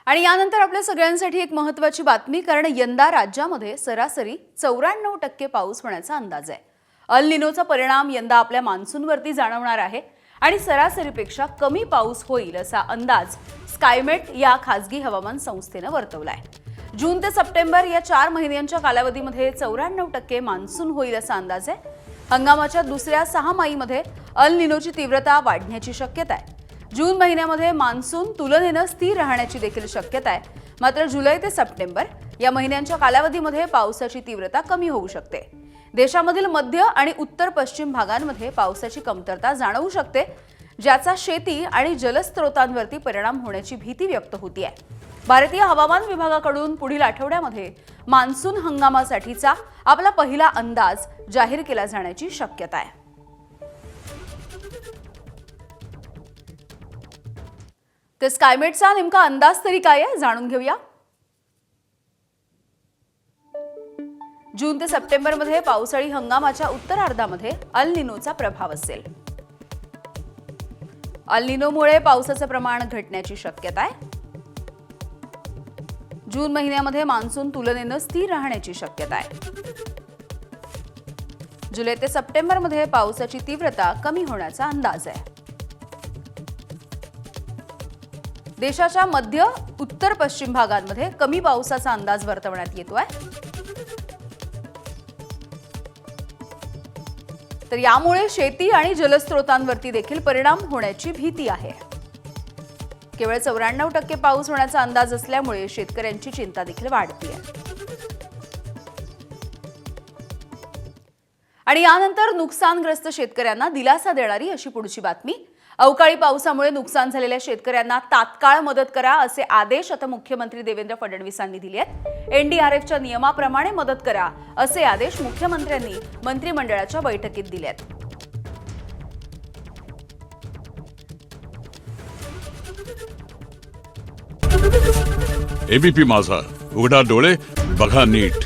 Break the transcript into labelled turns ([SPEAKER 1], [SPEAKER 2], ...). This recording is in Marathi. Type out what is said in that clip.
[SPEAKER 1] आणि यानंतर आपल्या सगळ्यांसाठी एक महत्त्वाची बातमी, कारण यंदा राज्यामध्ये सरासरी 94% पाऊस होण्याचा अंदाज आहे। अल निनोचा परिणाम यंदा आपल्या मान्सूनवरती जाणवणार आहे आणि सरासरीपेक्षा कमी पाऊस होईल असा अंदाज स्कायमेट या खासगी हवामान संस्थेने वर्तवलाय। जून ते सप्टेंबर या 4 महिन्यांच्या कालावधीमध्ये 94% मान्सून होईल असा अंदाज आहे। हंगामाच्या दुसऱ्या 6 महिन्यांमध्ये अल निनोची तीव्रता वाढण्याची शक्यता आहे। जून महिन्यामध्ये मान्सून तुलनेने स्थिर राहण्याची देखील शक्यता आहे। मात्र जुलै ते सप्टेंबर या महिन्यांच्या कालावधीमध्ये पावसाची तीव्रता कमी होऊ शकते। देशामधील मध्य आणि उत्तर पश्चिम भागांमध्ये पावसाची कमतरता जाणवू शकते, ज्याचा शेती आणि जलस्रोतांवरती परिणाम होण्याची भीती व्यक्त होती आहे। भारतीय हवामान विभागाकडून पुढील आठवड्यामध्ये मान्सून हंगामासाठीचा आपला पहिला अंदाज जाहीर केला जाण्याची शक्यता आहे। तर स्कायमेटचा नेमका अंदाज तरी काय आहे जाणून घेऊया। जून ते सप्टेंबर मध्ये पावसाळी हंगामाच्या उत्तरार्धामध्ये अल निनोचा प्रभाव असेल। अल निनोमुळे पावसाचे प्रमाण घटण्याची शक्यता आहे। जून महिन्यामध्ये मान्सून तुलनेने स्थिर राहण्याची शक्यता आहे। जुलै ते सप्टेंबर मध्ये पावसाची तीव्रता कमी होण्याचा अंदाज आहे। देशाच्या मध्य उत्तर पश्चिम भागांमध्ये कमी पावसाचा अंदाज वर्तवण्यात येतोय। तर यामुळे शेती आणि जलस्रोतांवरती देखील परिणाम होण्याची भीती आहे। केवळ 94% पाऊस होण्याचा अंदाज असल्यामुळे शेतकऱ्यांची चिंता देखील वाढतीये। आणि यानंतर नुकसानग्रस्त शेतकऱ्यांना दिलासा देणारी अशी पुढची बातमी। अवकाळी पावसामुळे नुकसान झालेल्या शेतकऱ्यांना तात्काळ मदत करा असे आदेश आता मुख्यमंत्री देवेंद्र फडणवीसांनी दिले आहेत। एनडीआरएफच्या नियमाप्रमाणे मदत करा असे आदेश मुख्यमंत्र्यांनी मंत्रिमंडळाच्या बैठकीत दिले आहेत।
[SPEAKER 2] एबीपी माझा, उघडा डोळे बघा नीट।